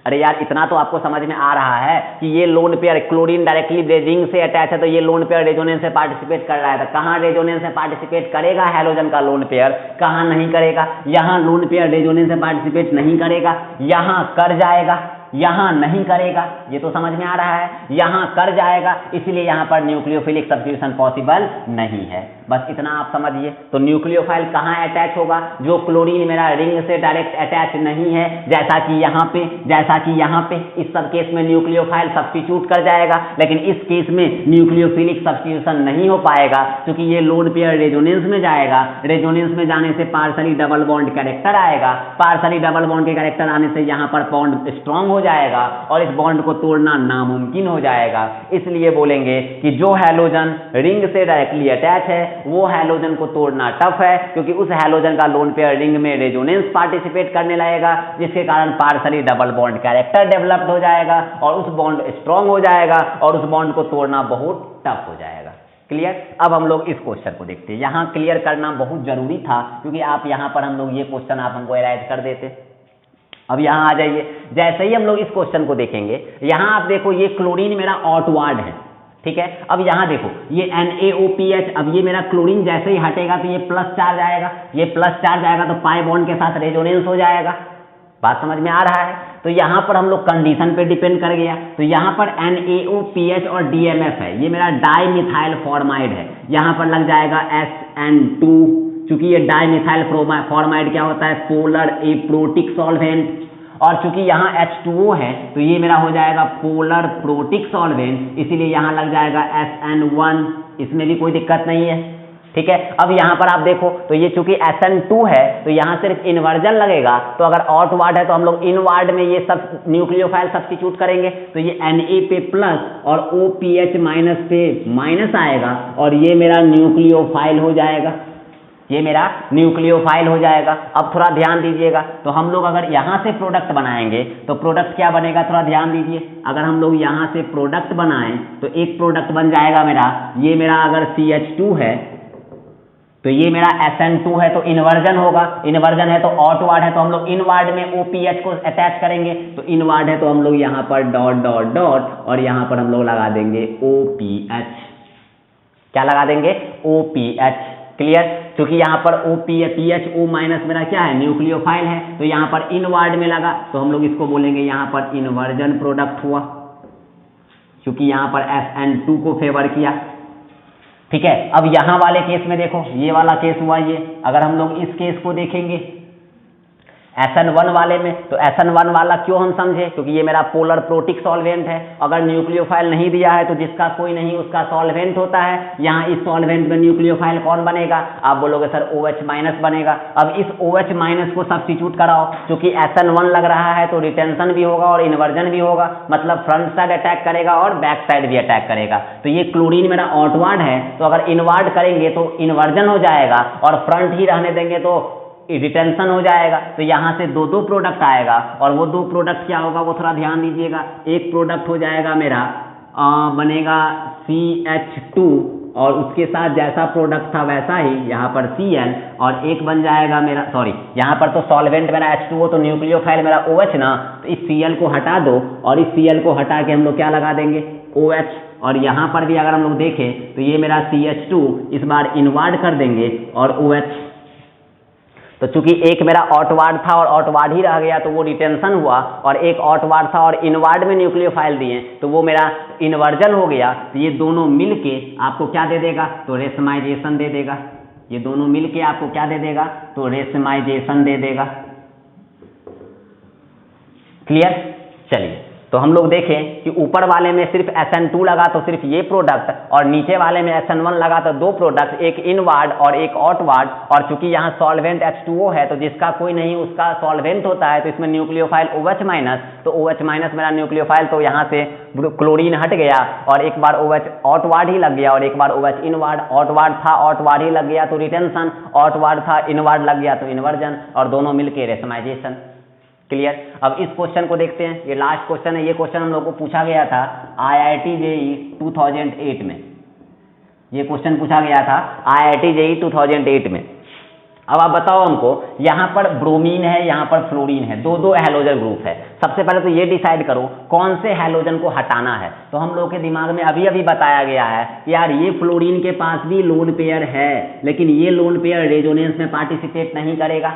अरे यार, इतना तो आपको समझ में आ रहा है कि ये lone pair chlorine directly ring से अटैच है, तो ये लोन पेयर रेजोनेंस से पार्टिसिपेट कर रहा है, तो कहाँ रेजोनेंस से पार्टिसिपेट करेगा हैलोजन का लोन पेयर, कहाँ नहीं करेगा। यहाँ लोन पेयर रेजोनेंस से पार्टिसिपेट नहीं करेगा, यहाँ कर जाएगा, यहाँ नहीं करेगा। ये तो समझ में आ रहा है, यहाँ कर जाएगा, इसलिए यहाँ पर न्यूक्लियोफिलिक सब्स्टिट्यूशन पॉसिबल नहीं है। बस इतना आप समझिए। तो न्यूक्लियोफाइल कहाँ अटैच होगा? जो क्लोरीन मेरा रिंग से डायरेक्ट अटैच नहीं है, जैसा कि यहाँ पे, इस सब केस में न्यूक्लियोफाइल सब्स्टिट्यूट कर जाएगा, लेकिन इस केस में न्यूक्लियोफिलिक सब्स्टिट्यूशन नहीं हो पाएगा, क्योंकि ये लोन पेयर रेजोनेंस में जाएगा, रेजोनेंस में जाने से पार्शली डबल बॉन्ड कैरेक्टर आएगा, पार्शली डबल बॉन्ड के कैरेक्टर आने से यहाँ पर बॉन्ड स्ट्रांग हो जाएगा, और इस बॉन्ड को तोड़ना नामुमकिन हो जाएगा। इसलिए बोलेंगे कि जो हैलोजन रिंग से डायरेक्टली अटैच है, वो हैलोजन को तोड़ना टफ है, क्योंकि उस हैलोजन का लोन पेयर रिंग में रेजोनेंस पार्टिसिपेट करने लगेगा, जिसके कारण partially double bond character developed हो जाएगा, और उस बॉन्ड स्ट्रांग हो जाएगा, और उस बॉन्ड को तोड़ना बहुत टफ हो जाएगा। क्लियर? अब हम लोग इस क्वेश्चन को देखते हैं। यहाँ क्लियर करना बहुत जरूरी था, क्योंकि आप यहाँ पर हम लोग ये क्वेश्चन आप हमको एराइज कर देते। अब यहाँ आ जाइए, जैसे ही हम लोग इस क्वेश्चन को देखेंगे, यहाँ आप देखो ये क्लोरीन मेरा ऑटवार्ड है, ठीक है। अब यहाँ देखो ये NaOPH, अब ये मेरा क्लोरीन जैसे ही हटेगा तो ये प्लस चार्ज आएगा, ये प्लस चार्ज आएगा तो पाई बॉन्ड के साथ रेजोनेंस हो जाएगा। बात समझ में आ रहा है? तो यहाँ पर हम लोग कंडीशन पे डिपेंड कर गया, तो यहाँ पर NaOPH और DMF है, ये मेरा डाइमिथाइल फॉर्माइड है, यहाँ पर लग जाएगा SN2, क्योंकि ये डाइमिथाइल फॉर्माइड क्या होता है? पोलर एप्रोटिक सॉल्वेंट, और चूंकि यहाँ H2O है तो ये मेरा हो जाएगा पोलर प्रोटिक सॉल्वेंट, इसीलिए यहाँ लग जाएगा SN1, इसमें भी कोई दिक्कत नहीं है। ठीक है। अब यहाँ पर आप देखो तो ये चूंकि SN2 है तो यहाँ सिर्फ इन्वर्जन लगेगा, तो अगर आउटवार्ड है तो हम लोग इनवार्ड में ये सब न्यूक्लियोफाइल सब्स्टिट्यूट करेंगे, तो ये Na पे प्लस और OPH माइनस पे माइनस आएगा और ये मेरा न्यूक्लियोफाइल हो जाएगा, ये मेरा न्यूक्लियोफाइल हो जाएगा। अब थोड़ा ध्यान दीजिएगा, तो हम लोग अगर यहाँ से प्रोडक्ट बनाएंगे तो प्रोडक्ट क्या बनेगा, थोड़ा ध्यान दीजिए। अगर हम लोग यहाँ से प्रोडक्ट बनाएं तो एक प्रोडक्ट बन जाएगा मेरा, ये मेरा अगर CH2 है तो ये मेरा SN2 है तो इन्वर्जन होगा, इन्वर्जन है तो आउटवार्ड है तो हम लोग इनवार्ड में OPH को अटैच करेंगे, तो इनवार्ड है तो हम लोग यहाँ पर डॉट डॉट डॉट और यहाँ पर हम लोग लगा देंगे OPH। क्या लगा देंगे, OPH। क्लियर, क्योंकि यहाँ पर PHO माइनस मेरा क्या है, न्यूक्लियोफाइल है, तो यहाँ पर इनवार्ड में लगा तो हम लोग इसको बोलेंगे यहाँ पर इन्वर्जन प्रोडक्ट हुआ, क्योंकि यहाँ पर SN2 को फेवर किया। ठीक है। अब यहाँ वाले केस में देखो, ये वाला केस हुआ ये, अगर हम लोग इस केस को देखेंगे SN1 वाले में, तो SN1 वाला क्यों हम समझे, क्योंकि ये मेरा पोलर प्रोटिक सॉल्वेंट है। अगर न्यूक्लियोफाइल नहीं दिया है तो जिसका कोई नहीं उसका सॉल्वेंट होता है, यहाँ इस सॉल्वेंट में न्यूक्लियोफाइल कौन बनेगा, आप बोलोगे सर OH माइनस बनेगा। अब इस OH माइनस को सब्स्टिट्यूट कराओ, क्योंकि SN1 लग रहा है तो रिटेंशन भी होगा और इन्वर्जन भी होगा, मतलब फ्रंट साइड अटैक करेगा और बैक साइड भी अटैक करेगा। तो ये क्लोरीन मेरा आउटवार्ड है, तो अगर इनवार्ड करेंगे तो इन्वर्जन हो जाएगा और फ्रंट ही रहने देंगे तो रिटेंशन हो जाएगा। तो यहाँ से दो दो प्रोडक्ट आएगा और वो दो प्रोडक्ट क्या होगा वो थोड़ा ध्यान दीजिएगा। एक प्रोडक्ट हो जाएगा मेरा बनेगा CH2 और उसके साथ जैसा प्रोडक्ट था वैसा ही यहाँ पर Cl, और एक बन जाएगा मेरा, सॉरी यहाँ पर तो सॉल्वेंट मेरा H2O तो न्यूक्लियोफाइल मेरा OH ना, तो इस Cl को हटा दो और इस Cl को हटा के हम लोग क्या लगा देंगे OH। और यहाँ पर भी अगर हम लोग देखें तो ये मेरा CH2 इस बार इनवार्ड कर देंगे और OH। तो चूंकि एक मेरा आउटवार्ड था और आउटवार्ड ही रह गया तो वो रिटेंशन हुआ, और एक आउटवार्ड था और इनवार्ड में न्यूक्लियोफाइल दिए तो वो मेरा इन्वर्जन हो गया। तो ये दोनों मिलके आपको क्या दे देगा, तो रेशमाइजेशन दे देगा। ये दोनों मिलके आपको क्या दे देगा, तो रेशमाइजेशन दे देगा। क्लियर। चलिए, तो हम लोग देखें कि ऊपर वाले में सिर्फ SN2 लगा तो सिर्फ ये प्रोडक्ट, और नीचे वाले में SN1 लगा तो दो प्रोडक्ट, एक इनवार्ड और एक आउटवार्ड। और चूंकि यहाँ सॉल्वेंट H2O है तो जिसका कोई नहीं उसका सॉल्वेंट होता है, तो इसमें न्यूक्लियोफाइल OH माइनस, तो OH माइनस मेरा न्यूक्लियोफाइल, तो यहाँ से क्लोरीन हट गया और एक बार OH आउटवार्ड ही लग गया और एक बार OH इनवार्ड। आउटवार्ड था आउटवार्ड ही लग गया तो रिटेंशन, आउटवार्ड था इनवार्ड लग गया तो इन्वर्जन, और दोनों मिलके रेशमाइजेशन। क्लियर। अब इस क्वेश्चन को देखते हैं, ये लास्ट क्वेश्चन है। ये क्वेश्चन हम लोग को पूछा गया था IIT JEE 2008 में, ये क्वेश्चन पूछा गया था IIT JEE 2008 में। अब आप बताओ हमको, यहाँ पर ब्रोमीन है, यहाँ पर फ्लोरीन है, दो दो हैलोजन ग्रुप है। सबसे पहले तो ये डिसाइड करो कौन से हैलोजन को हटाना है। तो हम लोग के दिमाग में अभी अभी बताया गया है कि यार ये फ्लोरीन के पास भी लोन पेयर है, लेकिन ये लोन पेयर रेजोनेंस में पार्टिसिपेट नहीं करेगा,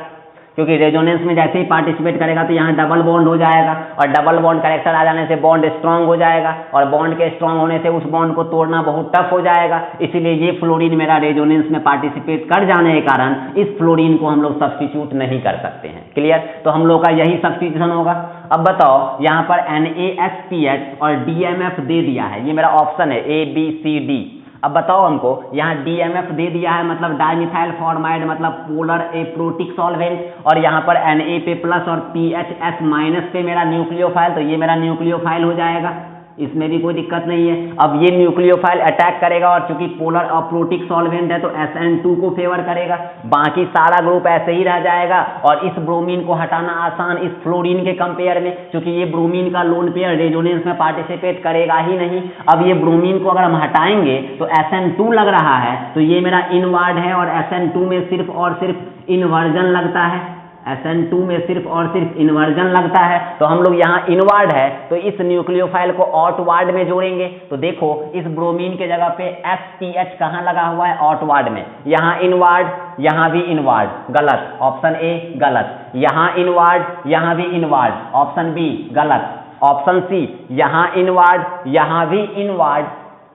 क्योंकि रेजोनेंस में जैसे ही पार्टिसिपेट करेगा तो यहाँ डबल बॉन्ड हो जाएगा, और डबल बॉन्ड कैरेक्टर आ जाने से बॉन्ड स्ट्रांग हो जाएगा, और बॉन्ड के स्ट्रांग होने से उस बॉन्ड को तोड़ना बहुत टफ हो जाएगा। इसीलिए ये फ्लोरीन मेरा रेजोनेंस में पार्टिसिपेट कर जाने के कारण इस फ्लोरीन को हम लोग सब्स्टिट्यूट नहीं कर सकते हैं। क्लियर। तो हम लोग का यही सब्स्टिट्यूशन होगा। अब बताओ, यहाँ पर NaSPH और DMF दे दिया है, ये मेरा ऑप्शन है ABCD। अब बताओ हमको, यहाँ DMF दे दिया है मतलब डाइमिथाइल फॉर्माइड, मतलब पोलर एप्रोटिक सॉल्वेंट, और यहाँ पर Na पे प्लस और PHS माइनस पे मेरा न्यूक्लियोफाइल, तो ये मेरा न्यूक्लियोफाइल हो जाएगा, इसमें भी कोई दिक्कत नहीं है। अब ये न्यूक्लियोफाइल अटैक करेगा और चूंकि पोलर अप्रोटिक सॉल्वेंट है तो SN2 को फेवर करेगा, बाकी सारा ग्रुप ऐसे ही रह जाएगा, और इस ब्रोमीन को हटाना आसान इस फ्लोरीन के कंपेयर में, क्योंकि ये ब्रोमीन का लोन पेयर रेजोनेंस में पार्टिसिपेट करेगा ही नहीं। अब ये ब्रोमीन को अगर हम हटाएंगे तो SN2 लग रहा है, तो ये मेरा इनवार्ड है और SN2 में सिर्फ और सिर्फ इन्वर्जन लगता है, SN2 में सिर्फ और सिर्फ इन्वर्जन लगता है। तो हम लोग यहाँ इनवार्ड है तो इस न्यूक्लियोफाइल को आउटवार्ड में जोड़ेंगे। तो देखो, इस ब्रोमीन के जगह पे SPH कहाँ लगा हुआ है, आउटवार्ड में। यहाँ इनवार्ड, यहाँ भी इनवार्ड, गलत, ऑप्शन ए गलत। यहाँ इनवार्ड, यहाँ भी इनवार्ड, ऑप्शन बी गलत। ऑप्शन सी, यहाँ इनवार्ड, यहाँ भी इनवार्ड,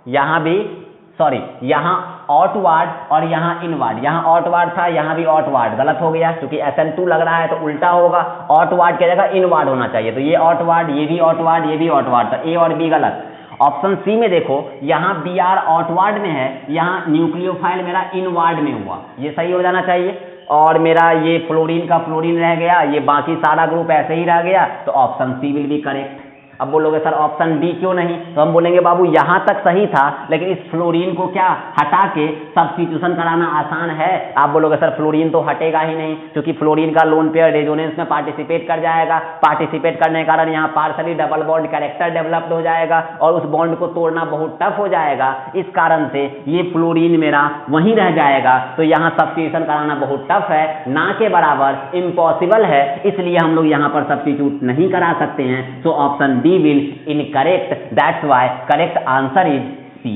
यहाँ भी सॉरी यहाँ आउटवार्ड और यहाँ इनवार्ड। यहाँ आउटवार्ड था, यहाँ भी आउटवार्ड, गलत हो गया क्योंकि SN2 लग रहा है तो उल्टा होगा, आउटवार्ड की जगह इनवार्ड होना चाहिए। तो ये आउटवार्ड, ये भी आउटवार्ड, ये भी आउटवार्ड, तो ए और बी गलत। ऑप्शन सी में देखो, यहाँ Br आउटवर्ड में है, यहाँ न्यूक्लियोफाइल मेरा इनवर्ड में हुआ, ये सही हो जाना चाहिए। और मेरा ये फ्लोरीन का फ्लोरीन रह गया, ये बाकी सारा ग्रुप ऐसे ही रह गया, तो option C will be correct. अब बोलोगे सर ऑप्शन डी क्यों नहीं, तो हम बोलेंगे बाबू यहाँ तक सही था, लेकिन इस फ्लोरीन को क्या हटा के सब्स्टिट्यूशन कराना आसान है। आप बोलोगे सर फ्लोरीन तो हटेगा ही नहीं, क्योंकि फ्लोरीन का लोन पेयर रेजोनेंस में पार्टिसिपेट कर जाएगा, पार्टिसिपेट करने के कारण यहाँ partially double bond character developed हो जाएगा और उस बॉन्ड को तोड़ना बहुत टफ हो जाएगा। इस कारण से ये फ्लोरीन मेरा वहीं रह जाएगा, तो यहाँ सब्स्टिट्यूशन कराना बहुत टफ है, ना के बराबर इम्पॉसिबल है, इसलिए हम लोग यहाँ पर सब्स्टिट्यूट नहीं करा सकते हैं। So option D will incorrect, that's why correct answer is C.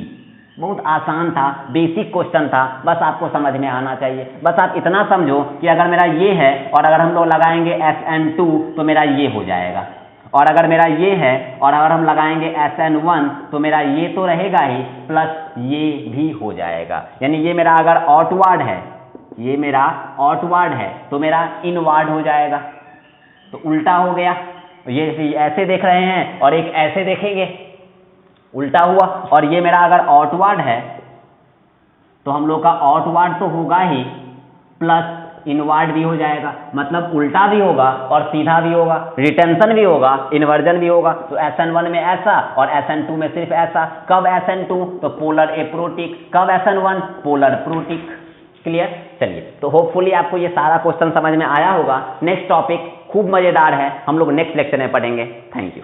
बहुत आसान था, बेसिक क्वेश्चन था, बस आपको समझ में आना चाहिए। बस आप इतना समझो कि अगर मेरा ये है और अगर हम लोग लगाएंगे SN2 तो मेरा ये हो जाएगा, और अगर मेरा ये है और अगर हम लगाएंगे SN1 तो मेरा ये तो रहेगा ही, प्लस ये भी हो जाएगा। यानी ये मेरा अगर आउटवर्ड है, ये मेरा आउटवर्ड है तो मेरा इनवर्ड हो जाएगा, तो उल्टा हो गया। ये ऐसे देख रहे हैं और एक ऐसे देखेंगे, उल्टा हुआ। और ये मेरा अगर आउटवर्ड है तो हम लोग का आउटवर्ड तो होगा ही, प्लस इनवर्ड भी हो जाएगा, मतलब उल्टा भी होगा और सीधा भी होगा, रिटेंशन भी होगा, इन्वर्जन भी होगा। तो SN1 में ऐसा और SN2 में सिर्फ ऐसा। कब SN2 तो पोलर एप्रोटिक, कब SN1 पोलर प्रोटिक। क्लियर। चलिए, तो होपफुली आपको ये सारा क्वेश्चन समझ में आया होगा। नेक्स्ट टॉपिक खूब मजेदार है, हम लोग नेक्स्ट लेक्चर में पढ़ेंगे। Thank you.